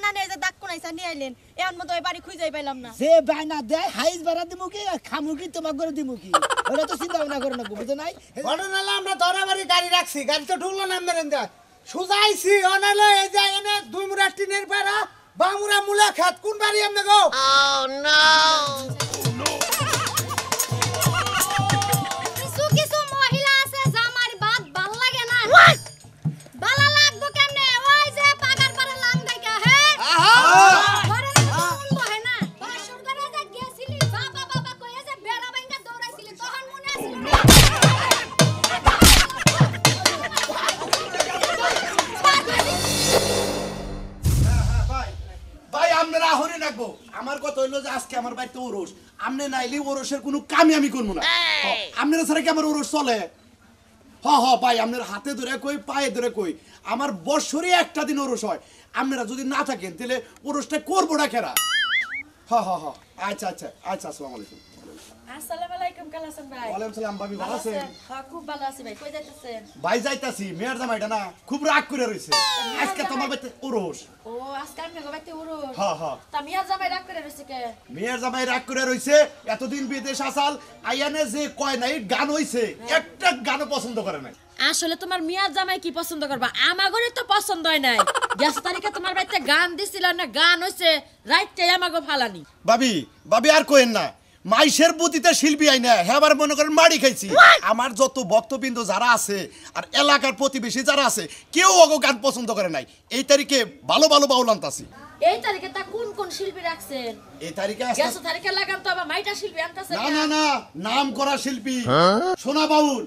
না নিয়ে যে দাগ কোনাইছা নিয়ে আইলেন এমন মতো ওই বাড়ি খুঁজেই পাইলাম না যে বায়না দেয় হাইজ বাড়া দিমু কি খামু কি তোমার করে দিমু কি ওরা তো চিন্তা ভাবনা করে না বুঝো নাই ঘটনা আমরা ধরাবাড়ি গাড়ি রাখছি গাড়ি তো ঢুকলো না মেরেন দা সুজাইছি অনালে এই যে এনে দুই মুরা টিনের পাড়া বামুরা মুলা খাত কোন বাড়ি আমনে গো ও নো কিছু কিছু মহিলা আছে জামার বাত ভাল লাগে না ভালো লাগবো কেমনে ওই যে পাগার পারে লাং দেখা হে আহা ঘরে বলবো হে না বাসর ঘরে যে গেছিলি বাবা বাবা কইয়া যে বেড়া ভাঙা দৌড়াইছিলি তখন মনে আছিল ভাই আপনারা আহরে রাখবো আমার কথা হইলো যে আজকে আমার বাড়িতে ওরস আপনি নাইলে ওরসের কোনো কামই আমি করবো না আপনারা ছাড়া কি আমার ওরস চলে ভাই আপনার হাতে ধরে কই পায়ে ধরে কই আমার বছরে একটা দিন ওরস হয় আপনারা যদি না থাকেন তাহলে ওরসটা করবো না কেরা আচ্ছা আচ্ছা আচ্ছা আসসালামু আলাইকুম আসসালামু আলাইকুম কালাসান ভাই ওয়ালাইকুম সালাম ভাবি ভালো আছেন হ্যাঁ খুব ভালো আছি ভাই কই যাইতেছেন ভাই যাইতাছি মেয়ের জামাইটা না খুব রাগ করে রইছে আজকে তোমার বাড়িতে ওরস ও আজকে আমি গোবাইতে উরুস হ্যাঁ তা মিয়া জামাই রাগ করে রইছে কে মেয়ের জামাই রাগ করে রইছে এতদিন বিদেশ আসাল আইয়ানে যে কয় নাই গান হইছে একটা গানও পছন্দ করে নাই আসলে তোমার মিয়া জামাই কি পছন্দ করবা আমাগরে তো পছন্দ হয় নাই গেছ তারিখে তোমার বাড়িতে গান দিছিল না গান হইছে রাইতে আমাগো ফালানি ভাবি আর কইেন না মাইশের বুতিতে শিল্পী আইনা হেবার মনে করেন মাড়ি খাইছি আমার যত ভক্তবৃন্দ যারা আছে আর এলাকার প্রতিবেশী যারা আছে কেউ ওগো গান পছন্দ করে নাই এই তারিখে ভালো ভালো বাউল আনতাছি এই তারিখে তা কোন কোন শিল্পী রাখছেন এই তারিখে গেছ তারিখে লাগাম তো আবার মাইটা শিল্পী আনতাছে না নাম করা শিল্পী সোনা বাউল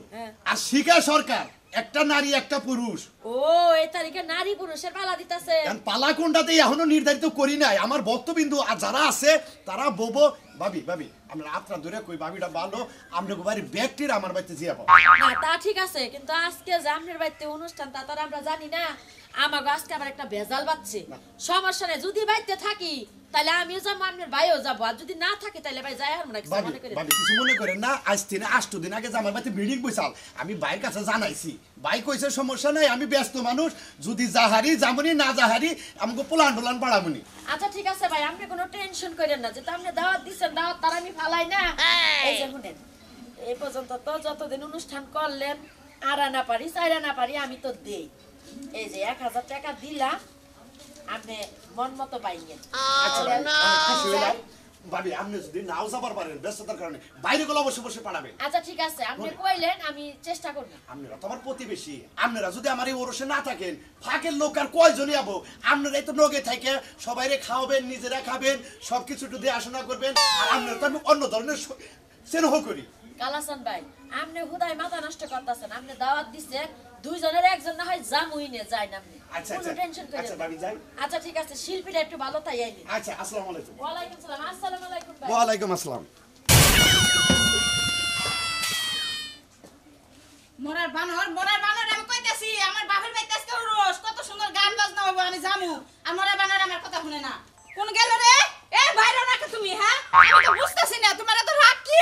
আর শিখা সরকার একটা নারী একটা পুরুষ ও এই তারিখে নারী পুরুষের পালা দিতাছে কারণ পালা কোনটাতে এখনো নির্ধারিত করি নাই আমার ভক্তবিন্দু আর যারা আছে তারা বলবো ভাবি আমরা রাতটা ধরে কই ভাবিটা ভালো আমরা বাড়ি ব্যক্তির আমার বাড়িতে জিয়া পাবো না তা ঠিক আছে কিন্তু আজকে জামনের বাড়িতে অনুষ্ঠান তা তার আমরা জানি না আমাগো আজকে আবার একটা ভেজাল বাজছে সমস্যা নেই যদি বাড়িতে থাকি তাহলে আমিও যাবো আপনার ভাইও যাবো আর যদি না থাকি তাহলে ভাই যাই হারমো না কিছু মনে করে ভাবি কিছু মনে করেন না আজ 8 দিন আগে আমার বাড়িতে মিটিং বইছাল আমি ভাইয়ের কাছে জানাইছি ভাই কইছে সমস্যা নাই আমি ব্যস্ত মানুষ যদি যাহারি যামনি না যাহারি আমাকে প্লান বাড়াবনি আচ্ছা ঠিক আছে ভাই আপনি কোনো টেনশন করেন না যে আপনি দাওয়াত দিচ্ছেন দাওয়াত তার আমি ফালাই না এই যে শুনেন এই পর্যন্ত তো যতদিন অনুষ্ঠান করলেন আর না পারি চাইরা না পারি আমি তো দেই এই যে 1000 টাকা দিলা আপনি মন মতো পাইয়েন ভাবি আপনি যদি নাও যাবার পারেন ব্যস্ততার কারণে বাইরে গেলে অবশ্যই বসে পাঠাবেন আচ্ছা ঠিক আছে আপনি কইলেন আমি চেষ্টা করব আপনারা তো আমার প্রতিবেশী আপনারা যদি আমার এই ওরসে না থাকেন ফাঁকের লোক আর কয়জনই যাবো আপনারাই তো নগে থেকে সবাইরে খাওয়াবেন নিজেরা খাবেন সবকিছু একটু দেখাশোনা করবেন আর আপনারা তো আমি অন্য ধরনের স্নেহ করি কালাসান ভাই আপনি হুদাই মাথা নষ্ট করতেছেন আপনি দাওয়াত দিচ্ছেন দুইজনের একজন না হয় জামুই নে যায় না আপনি কোনো টেনশন করেন আচ্ছা ভাবি যাই আচ্ছা ঠিক আছে শিল্পীরা একটু ভালো তাই আইনি আচ্ছা আসসালামু আলাইকুম ওয়ালাইকুম সালাম আসসালামু আলাইকুম ভাই ওয়ালাইকুম আসসালাম মোরার বানর আমি কইতাছি আমার বাপের বাড়িতে আজকে রোজ কত সুন্দর গান বাজনা হবে আমি জামু আর মোরার বানর আমার কথা শুনে না কোন গেল রে এ বাইরে নাকি তুমি হ্যাঁ আমি তো বুঝতাছি না তোমার এত রাগ কি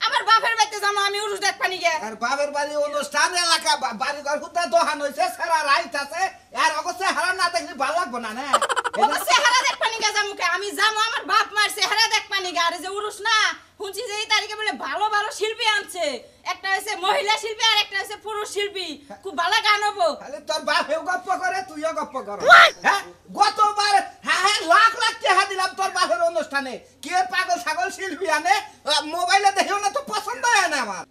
আমার বাপের বাড়িতে যাবো আমি উরুস দেখ পানি গে আর বাবার বাড়ি অনুষ্ঠান এলাকা বাড়ি ঘর হুদা দোহান হইছে সারা রাইত আছে আর অবশ্যই হারা না দেখলে ভালো লাগবে না না অবশ্যই হারা দেখ পানি গে যামুকে আমি যাবো আমার বাপ মার চেহারা দেখ পানি গে আর যে উরুস না শুনছি যে এই তারিখে বলে ভালো ভালো শিল্পী আনছে একটা হইছে মহিলা শিল্পী আর একটা হইছে পুরুষ শিল্পী খুব ভালো গান হবো তাহলে তোর বাপেও গপ্প করে তুইও গপ্প কর হ্যাঁ গতবার হ্যাঁ লাখ টাকা দিলাম তোর বাপের অনুষ্ঠানে কে পাগল ছাগল শিল্পী আনে মোবাইলে দেখেও না তো পছন্দ হয় না আমার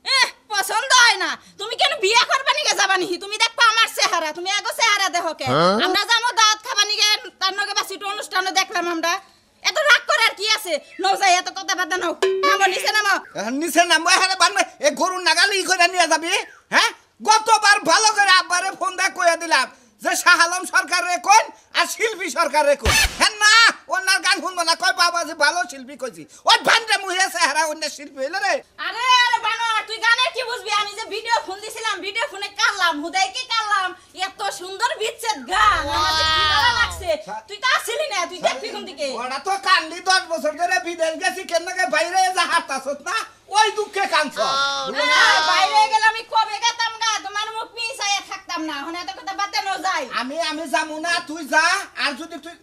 পছন্দ হয় না তুমি কেন বিয়া করবা নিকে যাবা নি তুমি দেখবা আমার চেহারা তুমি আগে চেহারা দেখো কে আমরা যাবো দাওয়াত খাবা নিকে তার নগে বাসিটো অনুষ্ঠানে দেখলাম আমরা এত রাগ করার কি আছে নও যাই এত কথা বাদ নাও নামো নিচে নামো হ্যাঁ বান এ গরুর নাগালি করে নিয়ে যাবি হ্যাঁ গতবার ভালো করে আব্বারে ফোন দা কইয়া দিলাম যে শাহ আলম সরকারে কোন আর শিল্পী সরকারে কোন হ্যাঁ না ওনার গান শুনবো না কয় বাবা যে ভালো শিল্পী কইছি ওই ভান্ডা মুহে চেহারা অন্য শিল্পী হইলো রে আরে বানর তুই গানের কি বুঝবি আমি যে ভিডিও ফোন দিছিলাম ভিডিও ফোনে কাটলাম হুদাই কি কাটলাম এত সুন্দর বিচ্ছেদ গান আমার কি ভালো লাগছে তুই তো আসলি না তুই দেখবি কোন দিকে ওরা তো কান্দি 10 বছর ধরে বিদেশ গেছি কেনকে বাইরে যা হাঁটতাছস না ওই দুঃখে কাঁদছ বাইরে গেলে আমি কবে গেতাম গা তোমার মুখ মিশাইয়া থাকতাম না হনে এত কথা বাতে ন যাই আমি যামু না তুই যা আর যদি তুই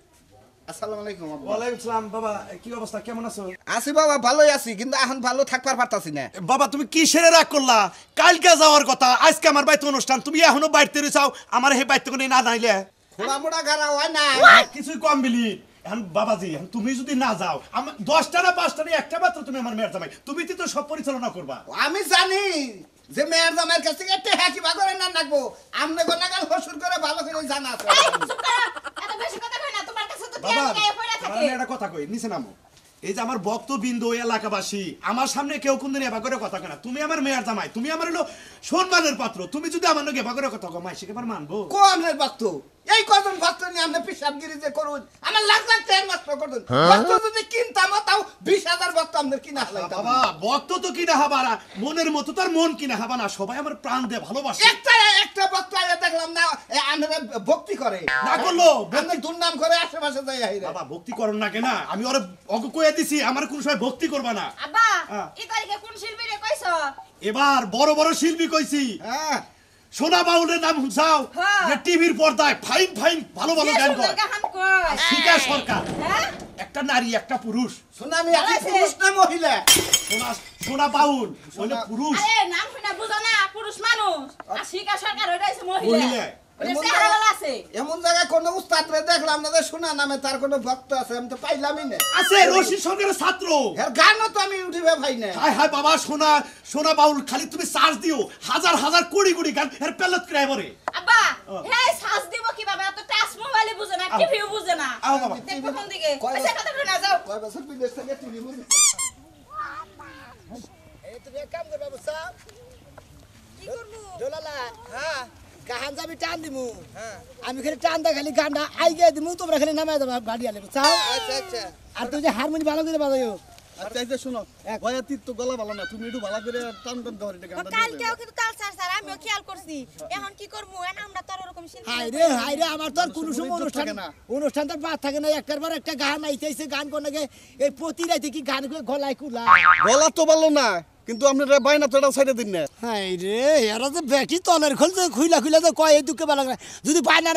আসসালামু আলাইকুম আব্বা। ওয়ালাইকুম সালাম বাবা, কি অবস্থা, কেমন আছো? আছি বাবা, ভালোই আছি, কিন্তু এখন ভালো থাকবার পারতাছি না। বাবা তুমি কিসের রাগ করলা? কালকে যাওয়ার কথা, আজকে আমার বাড়িতে অনুষ্ঠান, তুমি এখনো বাড়িতে রয়েছাও, আমার হে বাড়িতে কোনো না নাইলে খোলা মোড়া গাড়া হয় না। কিছুই কম বিলি। এখন বাবাজি, এখন তুমি যদি না যাও, আমার 10টা না 5টা না একটা মাত্র তুমি আমার মেয়ের জামাই, তুমি তো সব পরিচালনা করবা। আমি জানি যে মেয়ের জামাইয়ের কাছ থেকে টেহা কিবা করে না নাকবো, আমনে গোনাগাল হসুর করে ভালো করে জানা আছে। এই, চুপ করো। এত বেশি কথা কই না, তোমার কাছে তো বাবা টিয়া গায়ে পড়ে থাকে। আমি একটা কথা কই, নিচে নামো। এই যে আমার ভক্তবৃন্দ এলাকাবাসী, আমার সামনে কেউ কোনদিন এবার করে কথা কয় না। তুমি আমার মেয়ের জামাই, তুমি আমার হলো সম্মানের পাত্র, তুমি যদি আমার নাকি এবার করে কথা কও, মাই সেবার মানবো? কো আমনের ভক্ত, এই কজন ভক্ত নিয়ে আপনি পিসাবগিরি যে করুন, আমার লাখ লাখ টাকা নষ্ট করুন। ভক্ত যদি কিনতাম তাও 20,000 ভক্ত আপনার কিনা হলাইতাম। বাবা ভক্ত তো কিনা হবা না, মনের মতো তার মন কিনা হবা না, সবাই আমার প্রাণ দিয়ে ভালোবাসে। একটা ভক্ত আগে দেখলাম না আমরা ভক্তি করে না করলো আপনি দুর্নাম করে আশেপাশে যাই আইরে। বাবা ভক্তি করুন না কেনা, আমি ওরে অগ কয়ে দিছি আমার কোন সময় ভক্তি করবা না। আব্বা, হ্যাঁ। এই তারিখে কোন শিল্পী রে কইছো? এবার বড় বড় শিল্পী কইছি, হ্যাঁ সোনা বাউলের নাম শুনছাও, হ্যাঁ। যে টিভির পর্দায় ফাইন ফাইন ভালো ভালো যে গান সুন্দর করে। গান কয়। শিকা সরকার, হ্যাঁ? একটা নারী একটা পুরুষ। সুনামি আছে আছে। পুরুষ না মহিলা? সোনা সোনা বাউল হইলো পুরুষ, আরে নাম শুনে বুঝো না, পুরুষ মানুষ। আর শিকা সরকার ওইটা হইছে মহিলা। মহিলা। ওটা চেহারা আছে। এমন জায়গায় কোন উস্তাদ রে দেখলাম না যে সোনা নামে তার কোনো ভক্ত আছে, আমি তো পাইলামই না। আছে রশি সরকারের ছাত্র। এর গানও তো আমি ইউটিউবে পাই না। হায় হায় বাবা, সোনা সোনা বাউল খালি তুমি সার্চ দিও, হাজার হাজার কোটি কোটি গান এর পেলত করে এবারে। আব্বা, হে সাজ দিব কিভাবে? এত টাচ মোবাইলে বুঝে না, টিভিও বুঝে না। আও বাবা। দেখো কোন দিকে? কয় আচ্ছা কথা বলে না যাও। কয় বছর বিদেশ থেকে টিভি বুঝি। এই তুমি এক কাম করবা বুঝছো? কি করব? জোলালা হ্যাঁ গাহান যাবি টান দিমু আমি খালি টান দা খালি গানটা আই গিয়ে দিমু, তোমরা খালি নামায় দেবা গাড়ি আলে বুঝছো? আচ্ছা আচ্ছা আর তুই যে হারমোনি ভালো করে বাজাইও। আচ্ছা এই যে শোনো, ভয়াতির তো গলা ভালো না, তুমি একটু ভালো করে টান টান দাও এটা গানটা দিয়ে কালকেও কিন্তু তাল স্যার আমিও খেয়াল করছি। এখন কি করবো? আমরা তো আর ওরকম শিল্পী হাই না। রে আমার তো আর কোনো সময় অনুষ্ঠান অনুষ্ঠান তো বাদ থাকে না, একটার পর একটা গান আইতেছে, গান কোন নাকি এই প্রতি রাইতে কি গান করে গলায় কুলা। গলা তো ভালো না, কিন্তু আপনার বাইনা তো এটা সাইডে দিন না। হাই রে এরা তো বেটি তলের খোল তো খুইলা খুইলা তো কয় এই দুঃখে ভালো লাগে। যদি পায় না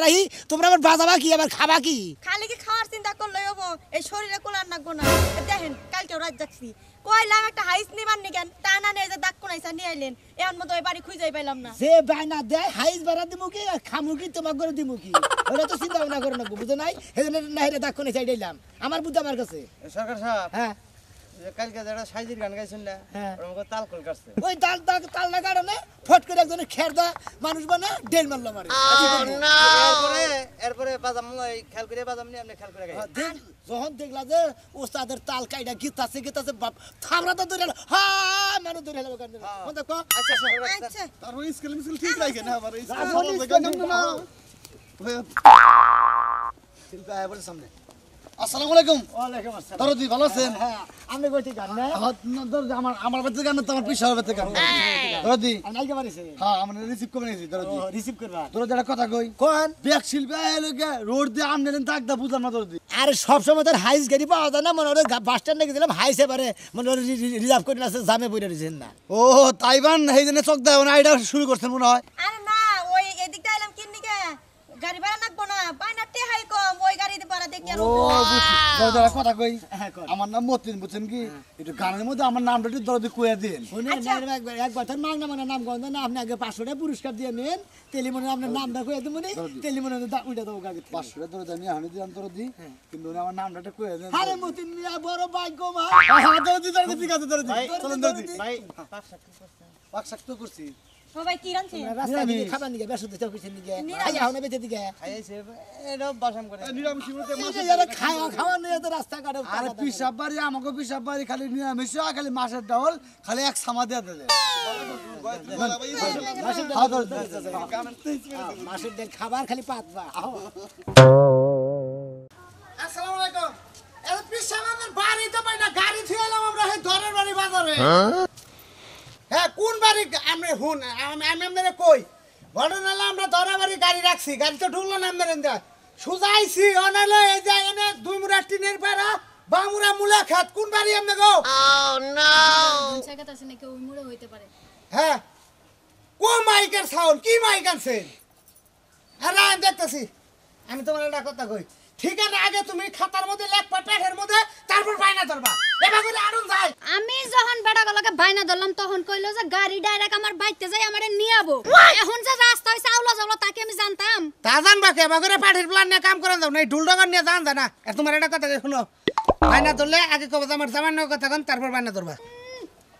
রাহি তোমরা আবার বাজাবা কি, আবার খাবা কি? খালি কি খাওয়ার চিন্তা করলে হবো? এই শরীরে কোলার নাগবো না। দেখেন কালকেও রাত যাচ্ছি, কইলাম একটা হাইস নিবার নিকেন, তা না নিয়ে যে দাগ কোনাইছা নিয়ে আইলেন, এখন মতো ওই বাড়ি খুঁজেই পাইলাম না। যে বায়না দেয় হাইস বাড়া দিমু কি আর খামু কি তোমার করে দিমু কি, ওরা তো চিন্তা ভাবনা করে না, বুঝো নাই? সেজন্য না হেরে দাগ কোনে চাইলাম, আমার বুদ্ধি আমার কাছে। সরকার সাহেব, হ্যাঁ কালকে যারা সাইজির গান গাইছেন না, হ্যাঁ। ওর মুখে তাল কল কাটছে। ওই তাল না কারণে ফট করে একজনের খের দা মানুষ বানা ডেল মারলো মারে। এরপরে বাজাম, ওই খেয়াল করে বাজাম নি, আপনি খেয়াল করে গাই। যখন দেখলা যে ওস্তাদের তাল কাইডা গীতাছে বাপ থামরা তো ধরে হা মানুষ ধরে হেলো গান মন দেখো। আচ্ছা আচ্ছা আর ওই স্কেল মিস্কেল ঠিক রাখে না, আবার এই রাজনী গান না না। শিল্পী আয় বলে সামনে। আসসালামু আলাইকুম। ওয়ালাইকুম আসসালাম। দরদি ভালো আছেন? হ্যাঁ আমি কইতে গান না দরদি আমার বাড়িতে গান না, তো আমার পিসার বাড়িতে গান। দরদি আমি নাইকে পারিছে হ্যাঁ আমরা রিসিভ করে নিয়েছি। দরদি রিসিভ করবা দরদি একটা কথা কই, কোন ব্যাগ শিল্পী আইলো গে রোড দিয়ে আমনেন তাকদা বুঝলাম না দরদি। আরে সব সময় তোর হাইস গাড়ি পাওয়া যায় না, মনে ওরে বাস স্ট্যান্ডে গেছিলাম হাইসে পারে মনে ওরে রিজার্ভ করে আছে, জামে পড়ে রয়েছেন না। ও তাইবান এই জন্য চোখ দেয় না, এটা শুরু করছেন মনে হয়। আরে না, ওই এদিকটা এলাম কিন্নিকে গাড়ি ভাড়া নাগবো না, বাইনা টেহাই কম, ওই গাড়িতে ভাড়া দেখি আর ও বুঝছি। দরদি একটা কথা কই, হ্যাঁ, কর। আমার নাম মতিন, বুঝছেন কি? একটু গানের মধ্যে আমার নামটা একটু দরদি কইয়া দিন। শুনে একবার তার মাংনা মানে নাম গন্ধ না, আপনি আগে 500 টাকা পুরস্কার দিয়ে নেন, তেলি মনে আপনার নামটা কয়ে দেবো নি, তেলি মনে উল্টা দেবো কাকে। 500 টাকা দরদি আমি হানি দিলাম দরদি, কিন্তু উনি আমার নামটা একটু কইয়া দেন। আরে মতিন মিয়া বড় ভাগ্য মা। দরদি দরদি ঠিক আছে দরদি, চলেন দরদি। ভাই পাক শাক তো করছি। সবাই কি রানছে? রাস্তা দিকে খাবার নিকে বেশ দিতে কইছেন দিকে খাই আহনে বেঁচে দিকে খাইছে, এটা বাসাম করে। নিরামিষ বলতে মাছ। যারা খাওয়া নিয়ে তো রাস্তা কাটে। আরে পিসাব বাড়ি আমাকে পিসাব বাড়ি খালি নিরামিষ, খালি মাছের ডাল, খালি এক সামা দিয়ে দিলে। মাছের তেল খাবার খালি পাতবা। আসসালামু আলাইকুম। এর পিছে আমাদের বাড়ি তো পাই না, গাড়ি থুয়ে এলাম আমরা এই দরের বাড়ি বাজারে। হ্যাঁ কোন বাড়ি আমরা হুন আমি আপনারে কই ঘটনা হলো আমরা দরের বাড়ি গাড়ি রাখছি, গাড়ি তো ঢুকলো না আপনার সুজাইছি অনালে এই যে এনে 2 মুড়া টিনের পাড়া বা মুড়া মুলা খাত কোন বাড়ি আপনি গো? শেখাত আছে নাকি ওই মুড়ে হইতে পারে। হ্যাঁ কো মাইকের সাউন্ড কি মাইক আনছেন? আরে আমি দেখতেছি, আমি তোমার একটা কথা কই ঠিকানা আগে তুমি খাতার মধ্যে লেখবা পেটের মধ্যে তারপর বাইনা ধরবা এবার করে আড়ুন যায় আমি যখন বেটাগুলোকে বাইনা ধরলাম তখন কইলো যে গাড়ি ডাইরেক্ট আমার বাইতে যাই আমারে নিয়ে আবো এখন যে রাস্তা হইছে আউলা যাওলা তাকে আমি জানতাম তা জানবা কে এবার করে পাঠির প্ল্যান নিয়ে কাম করা যাও না ঢুল ডগর নিয়ে জান না তোমার একটা কথা শুনো বাইনা ধরলে আগে কবে আমার জামার কথা কন তারপর বাইনা ধরবা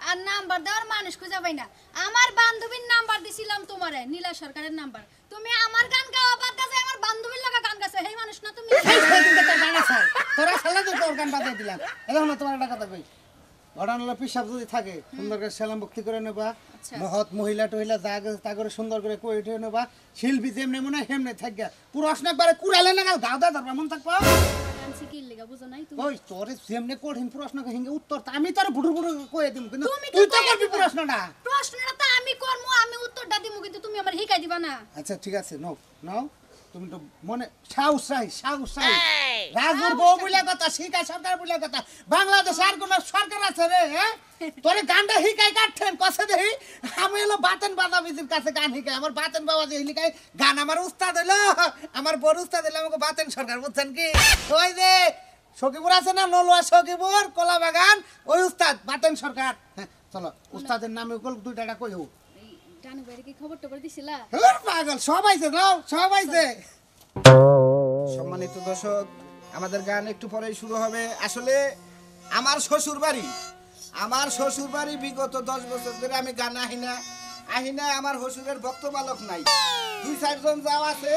আর নাম্বার দেওয়ার মানুষ খুঁজে পাই না আমার বান্ধবীর নাম্বার দিছিলাম তোমারে নীলা সরকারের নাম্বার তুমি আমার গান গাওয়া বাদ গাছে আমার বান্ধবীর লাগা গান গাছে এই মানুষ না তুমি তোরা সালা তো তোর গান বাজাই দিলাম এখন তোমার একটা কথা কই ঘটনাটা পিসাব যদি থাকে সুন্দর করে সালাম ভক্তি করে নেবা মহৎ মহিলা টহিলা যা তা করে সুন্দর করে কই উঠে নেবা শিল্পী যেমনি মনে হেমনে থাকবে প্রশ্ন একবারে কুড়ালে না গাও দাও ধরবা মন থাকবা শিকিল লাগা বুঝো নাই তুমি ওই তোরে যেমনি কঠিন প্রশ্ন হিঙ্গে উত্তর আমি তোর বুড়ু বুড়ু কইে দিম কিন্তু তুই তো করবি প্রশ্নটা তো আমি করব আমি উত্তরটা দিমু কিন্তু তুমি আমার হিকাই দিবা না আচ্ছা ঠিক আছে নাও নাও তুমি তো মনে সাউসাই রাজুর বউ বলে কথা শিকা সরকার বলে কথা বাংলাদেশ আর কোন সরকার আছে রে হ্যাঁ তোরে গানটা হিকাই কাটছেন কসে দেই আমি হলো বাতেন বাজাবিজির কাছে গান হিকাই আমার বাতেন বাবাজি হিকাই গান আমার উস্তাদ হলো আমার বড় উস্তাদ হলো আমাকে বাতেন সরকার বুঝছেন কি ওই যে সকিপুর আছে না নলুয়া সকিপুর কলা বাগান ওই উস্তাদ বাতেন সরকার হ্যাঁ চলো উস্তাদের নামে দুইটা কইও জানু বাইরে কি খবর টবর দিছিলা ওর পাগল সব আইছে নাও সব আইছে সম্মানিত দর্শক আমাদের গান একটু পরেই শুরু হবে আসলে আমার শ্বশুর বাড়ি বিগত 10 বছর ধরে আমি গান আহিনা আমার শ্বশুরের ভক্ত বালক নাই 2-4 জন যাও আছে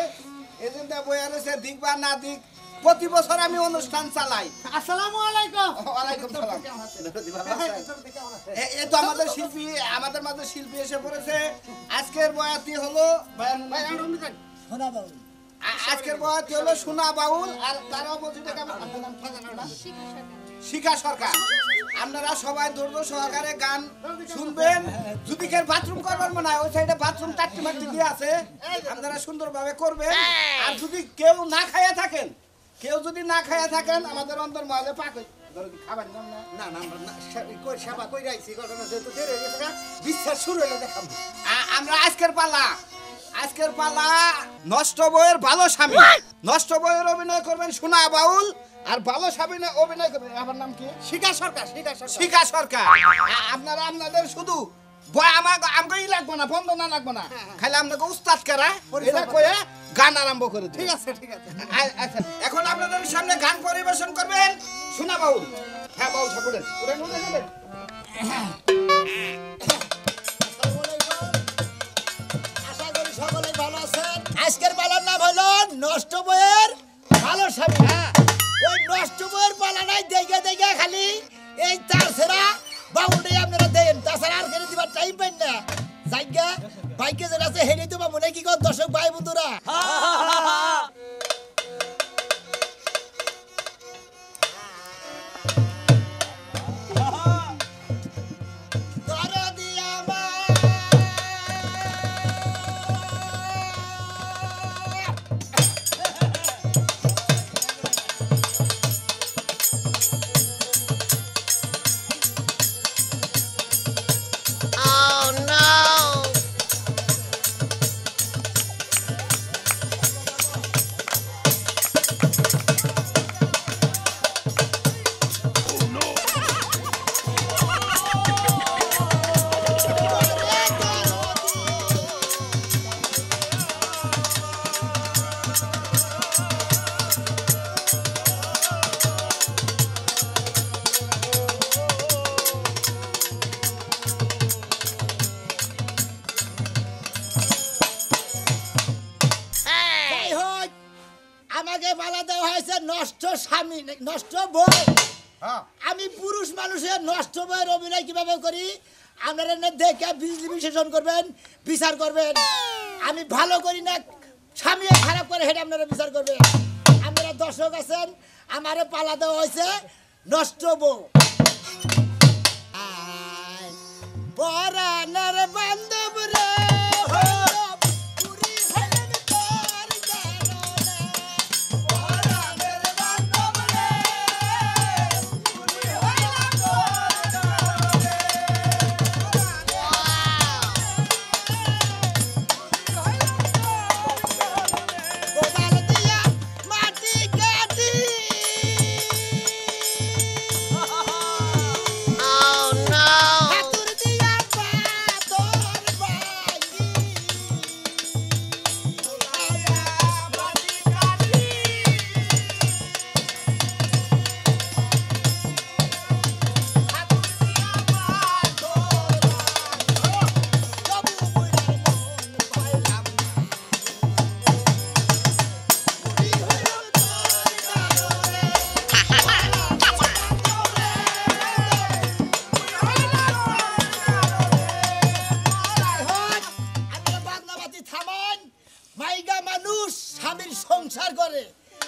এজেন্ডা বইয়া রয়েছে দিকবা না দিক প্রতি বছর আমি অনুষ্ঠান চালাই আসসালামু আলাইকুম ওয়ালাইকুম সালাম এই তো আমাদের মাঝে শিল্পী এসে পড়েছে আজকের বয়াতি হলো আজকের বয়াতি হলো সোনা বাউল আর তার অপোজিটে শিখা সরকার আপনারা সবাই ধৈর্য সহকারে গান শুনবেন যদি কেউ বাথরুম করবার মনে হয় ওই সাইডে বাথরুম টাট্টি মাটি দিয়ে আছে আপনারা সুন্দরভাবে করবেন আর যদি কেউ না খাইয়া থাকেন আমাদের অন্তর মহলে পাক খাবার না সেবা কই রাইছি ঘটনা যেহেতু দেরি হয়ে গেছে বিশ্বাস শুরু হলে দেখাবো আমরা আজকের পালা নষ্ট বইয়ের ভালো স্বামী নষ্ট বইয়ের অভিনয় করবেন সোনা বাউল আর ভালো স্বামী অভিনয় করবেন আমার নাম কি শিখা সরকার আপনারা আপনাদের শুধু আমাকে লাগবো না বন্দনা লাগবো না খালি আপনাকে উস্তাদ কারা এটা কয়ে গান আরম্ভ করে ঠিক আছে আচ্ছা এখন আপনাদের সামনে গান পরিবেশন করবেন সোনা বাউল হ্যাঁ বাউল ঠাকুরের আশা করি সকলেই ভালো আছেন আজকের পালার নাম হলো নষ্ট বইয়ের ভালো স্বামী ওই নষ্ট বইয়ের পালাটাই দেখে খালি এই তার সেরা বাউলটাই আপনারা দেন তাছাড়া আর কেন দিবার টাইম পাইন না জায়গা বাইকে যেটা আছে হেঁটে তো মনে কি কর দর্শক ভাই বন্ধুরা নষ্ট বই আমি পুরুষ মানুষের নষ্ট বইয়ের অভিনয় কিভাবে করি আপনারা দেখে বিশ্লেষণ করবেন বিচার করবেন আমি ভালো করি না স্বামী খারাপ করে হেঁটে আপনারা বিচার করবেন আপনারা দর্শক আছেন আমারে পালা দেওয়া হয়েছে নষ্ট বউ পরাণের বান্ধব রে মাটি কাটি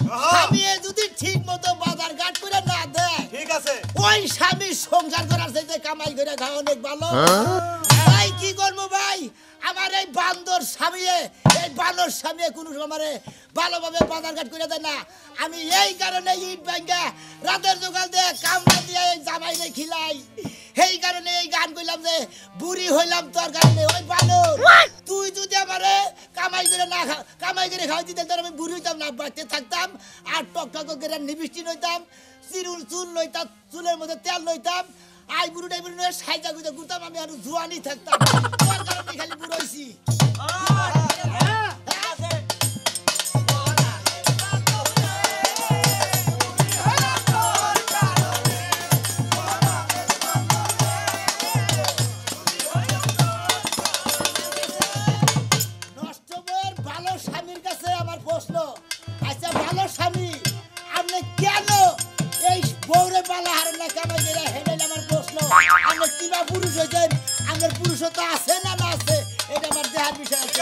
স্বামী যদি ঠিক মতো বাজার ঘাট করে না দেয় ঠিক আছে ওই স্বামী সংসার করার চাইতে কামাই করে খাওয়া অনেক ভালো তাই কি করবো ভাই আমার এই বান্দর স্বামী এই বানর স্বামী কোনো সময় ভালোভাবে বাজার ঘাট করে দেয় না আমি এই কারণে ইট ভাঙ্গা রাতের জোগাল দিয়ে কামড়া দিয়ে এই জামাইরে খিলাই এই কারণে এই গান কইলাম যে বুড়ি হইলাম তোর কারণে ওই বানর তুই যদি আমারে কামাই করে না কামাই করে খাওয়াই দিতে তাহলে আমি বুড়ি হইতাম না বাড়তে থাকতাম আর টক টক করে নিবিষ্টি লইতাম চিরুল চুল লইতাম চুলের মধ্যে তেল লইতাম আই বুড়ো টাই বুড়ো সাইজা গুজা ঘুরতাম আমি আর জুয়ানি থাকতাম তোর কারণে খালি বুড়ো হইছি পুরুষত্ব আছে না না আছে এটা আমার দেহার বিষয় আছে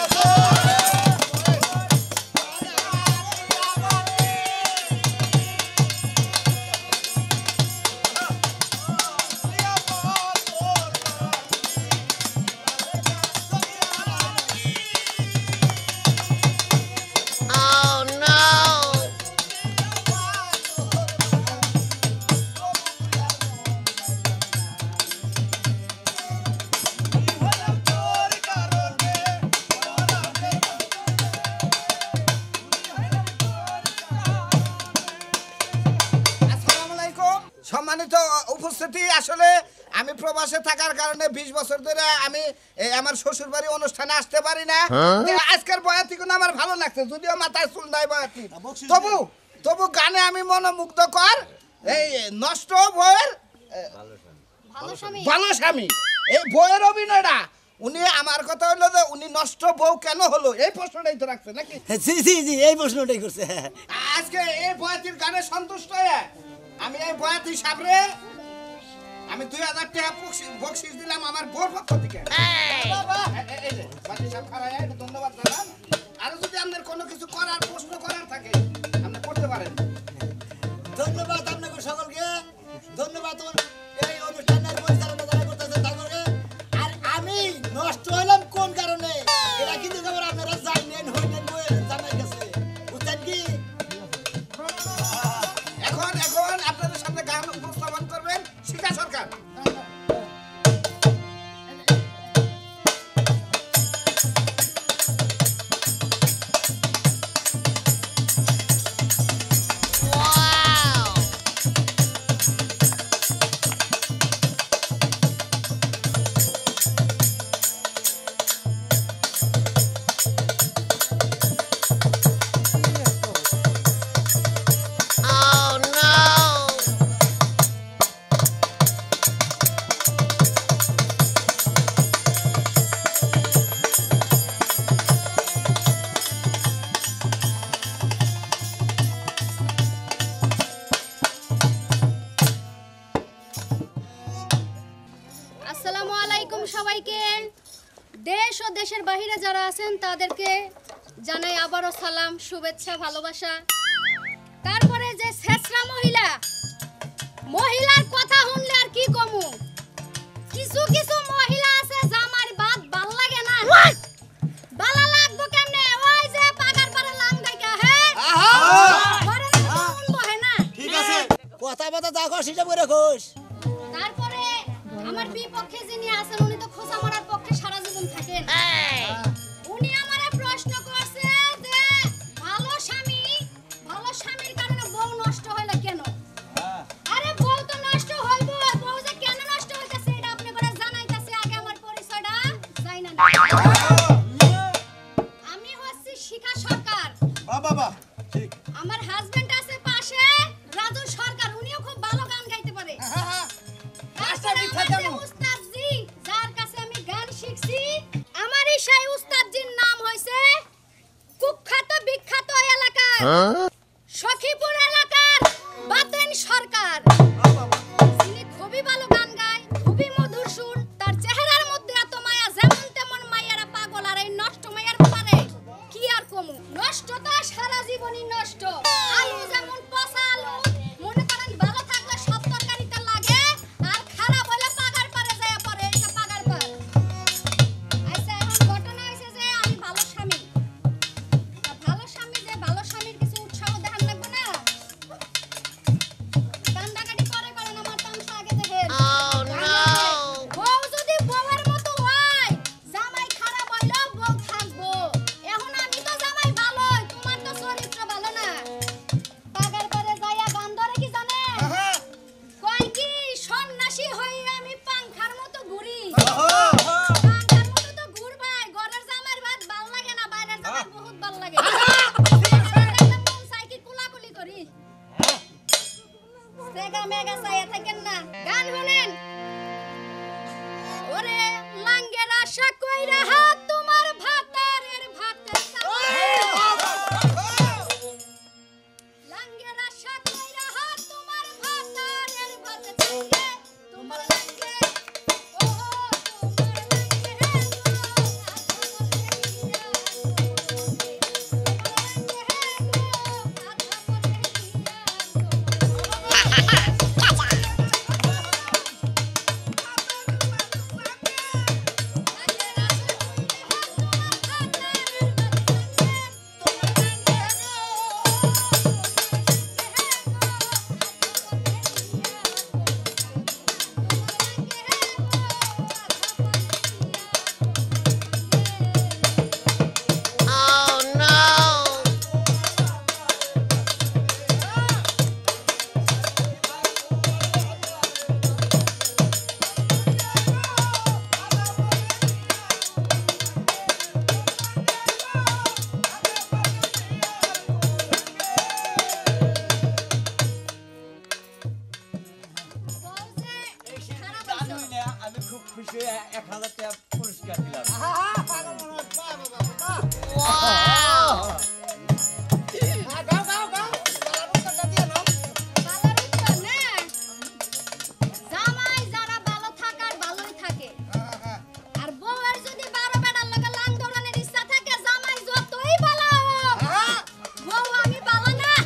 সম্মানিত উপস্থিতি আসলে আমি প্রবাসে থাকার কারণে 20 বছর ধরে আমি আমার শ্বশুর বাড়ি অনুষ্ঠানে আসতে পারি না আজকের বয়াতি কোন আমার ভালো লাগছে যদিও মাথায় চুল নাই বয়াতি তবু গানে আমি মনোমুগ্ধকর এই নষ্ট বইয়ের ভালো স্বামী এই বইয়ের অভিনয়টা উনি আমার কথা হলো যে উনি নষ্ট বউ কেন হলো এই প্রশ্নটাই তো রাখছে নাকি জি জি জি এই প্রশ্নটাই করছে আজকে এই বয়াতির গানে সন্তুষ্ট হয়ে আমি এই বয়াতি সাবরে আমি 2000 টাকা বকশিশ দিলাম আমার বউর পক্ষ থেকে বাবা এই যে বয়াতি সাহেব খারায় এটা ধন্যবাদ জানান আর যদি আপনাদের কোনো কিছু করার প্রশ্ন করার থাকে আপনি করতে পারেন ধন্যবাদ আপনাকে সকলকে ধন্যবাদ এই অনুষ্ঠানের পরিচালনা যারা করতেছেন তাদেরকে আর আমি নষ্ট হলাম কোন কারণে এটা কিন্তু খবর আপনারা জানেন হইলেন জানাই গেছে বুঝছেন কি এখন আপনাদের সামনে গান উপস্থাপন করবেন শিখা সরকার আসসালামু আলাইকুম সবাইকে দেশ ও দেশের বাইরে যারা আছেন তাদেরকে জানাই আবারো সালাম শুভেচ্ছা ভালোবাসা তারপরে যে শেষরা মহিলার কথা শুনলে আর কি কমু কিছু কিছু মহিলা আছে জামার বাত ভাল লাগে না বালা লাগবো কেমনে ওই যে পাগার পারে লাং দেখা হে ঘরে না শুনবো হে না ঠিক আছে কথা কথা দেখো হিসাব করে রাখোস তারপরে আমার বিপক্ষে যিনি আছেন উনি তো খোঁচা মারার পক্ষে সারা জীবন থাকেন উনি আমারে প্রশ্ন করছে যে ভালো স্বামীর কারণে বউ নষ্ট হইলো কেন আরে বউ তো নষ্ট হইব বউ যে কেন নষ্ট হইতাছে এটা আপনি করে জানাইতাছে আগে আমার পরিচয়টা যাই না আমি হচ্ছি শিখা সরকার বাবা ঠিক আমার হাজবেন্ড আছে পাশে রাজু সরকার উনিও খুব ভালো গান গাইতে পারে উস্তাদজি যার কাছে আমি গান শিখছি আমার এই সেই উস্তাদজির নাম হইছে কুখ্যাত বিখ্যাত এলাকার সখীপুর এলাকার বাতেন সরকার তিনি খুবই ভালো গান গায় খুবই মধুর সুর তার চেহারার মধ্যে এত মায়া যেমন তেমন মায়েরা পাগল আর এই নষ্ট মায়ের পারে কি আর কমু নষ্ট তো সারা জীবনই নষ্ট আলো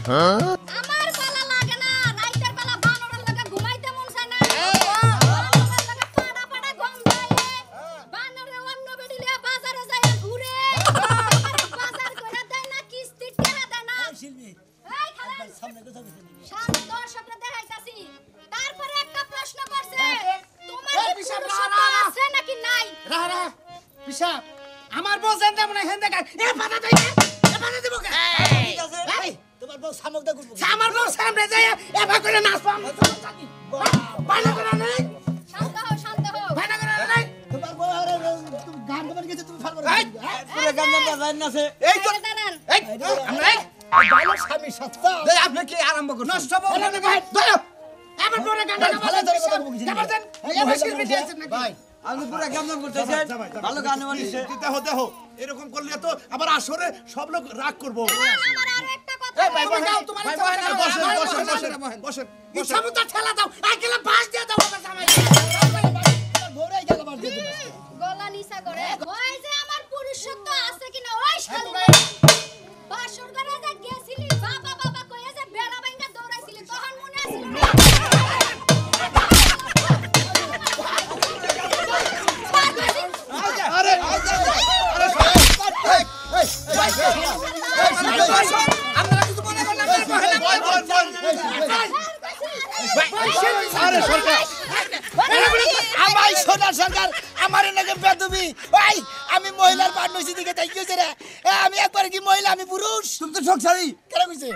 আমার বালা লাগে না রাইতের বেলা বানরের লাগে ঘুমাইতে মন চায় না বানরের লাগে পাড়া পাড়া গন্ধায় বানরে অন্য বেডিলে বাজারে যায় ঘুরে বাজার করে দেয় না কিস্তি টাকা দেয় না শিল্পী এই খালেন সামনে কথা বলছি সামনে দর্শকরা দেখাইতাছি তারপরে একটা প্রশ্ন করছে তোমার এই কি বিশাল পুরুষত্ব রাহা। আছে নাকি নাই রাহা পিসাব আমার বউ জানতে মনে হেন দেখা এ পাতা দেই এ পাতা দেব কে এই তোমার বউ সামক দা করব আমার বউ সামনে যায় এ ভাগ করে নাচবো আমরা তো জানি পানা করে নাই শান্ত হও পানা করে নাই তোমার বউ আর তুমি গান গান গেছে তুমি ফাল করে পুরো গান বাজান আছে এই তো দাঁড়ান এই আমরা এই ভালো স্বামী সত্তা এই আপনি কি আরম্ভ করছেন নষ্ট বউ না ভাই ধরো আমার বউরে গান গান ভালো ধরে কথা বলছি দেন এবার শিল্পী দিয়েছেন নাকি ভাই আপনি পুরো গান করতেছেন ভালো গান বানিয়েছে দেখো দেখো এরকম করলে তো আবার আসরে সব লোক রাগ করবো আমার আরো একটা কথা এই ভাই তুমি যাও, তোমার ভাই ইচ্ছা মতো বসেন যাও। বসেন বসেন বসেন ইচ্ছা মতো ঠেলা দাও আর গেলে বাস দিয়ে দাও আমার জামাই তোমার বউরে গেল বাস দিয়ে দাও গলা নিচা করে ওই যে আমার পুরুষত্ব আছে কিনা ওই শালি বাসর করে যে গেছিলি বাবা বাবা কইয়া যে বেড়া ভাঙা দৌড়াইছিলি তখন মনে আছিল না আরে আপনারা কিছু মনে করেন আরে সরকার আমার সোনা সরকার আমার নাকি বেদবি ভাই আমি মহিলার পার্টনারশিপ দিকে তাই কি হইছে রে আমি একবার কি মহিলা আমি পুরুষ তুমি তো সংসারী কেন কইছে